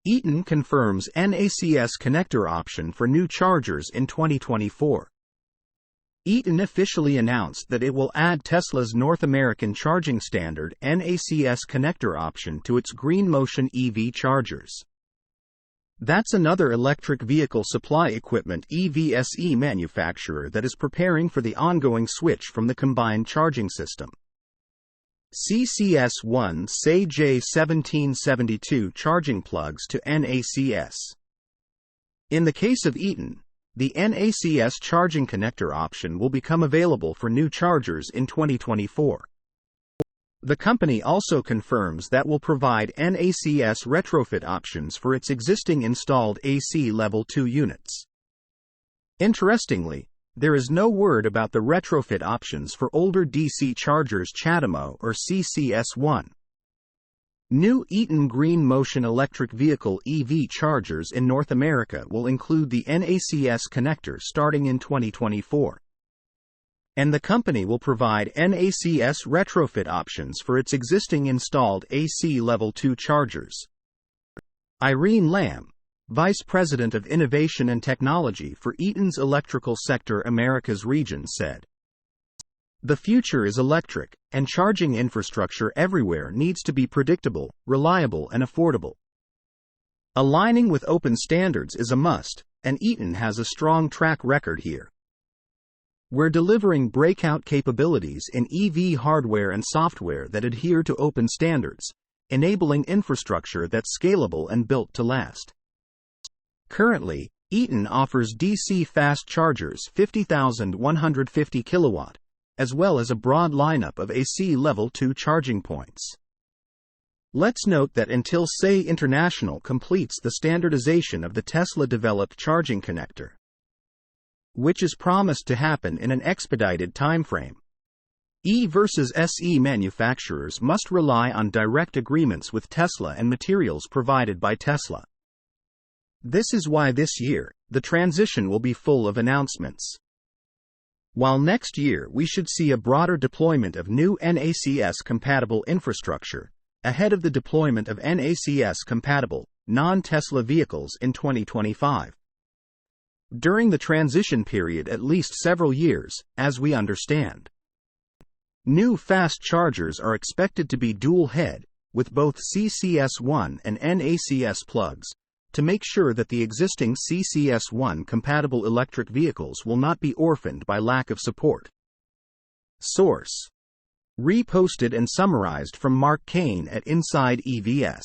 Eaton confirms NACS connector option for new chargers in 2024. Eaton officially announced that it will add Tesla's North American charging standard NACS connector option to its Green Motion EV chargers. That's another electric vehicle supply equipment EVSE manufacturer that is preparing for the ongoing switch from the combined charging system. CCS1 say J1772 charging plugs to NACS. In the case of Eaton, the NACS charging connector option will become available for new chargers in 2024. The company also confirms that will provide NACS retrofit options for its existing installed AC Level 2 units. Interestingly, there is no word about the retrofit options for older DC chargers CHAdeMO or CCS1. New Eaton Green Motion electric vehicle EV chargers in North America will include the NACS connector starting in 2024. And the company will provide NACS retrofit options for its existing installed AC Level 2 chargers. Irene Lamb, Vice President of Innovation and Technology for Eaton's Electrical Sector Americas region, said, "The future is electric, and charging infrastructure everywhere needs to be predictable, reliable, and affordable. Aligning with open standards is a must, and Eaton has a strong track record here. We're delivering breakout capabilities in EV hardware and software that adhere to open standards, enabling infrastructure that's scalable and built to last." Currently, Eaton offers DC fast chargers 50,150 kW, as well as a broad lineup of AC Level 2 charging points. Let's note that until SAE International completes the standardization of the Tesla-developed charging connector, which is promised to happen in an expedited timeframe, E versus SE manufacturers must rely on direct agreements with Tesla and materials provided by Tesla. This is why this year, the transition will be full of announcements. While next year we should see a broader deployment of new NACS-compatible infrastructure, ahead of the deployment of NACS-compatible, non-Tesla vehicles in 2025. During the transition period at least several years, as we understand. New fast chargers are expected to be dual-head, with both CCS1 and NACS plugs, to make sure that the existing CCS1-compatible electric vehicles will not be orphaned by lack of support. Source: reposted and summarized from Mark Kane at Inside EVS.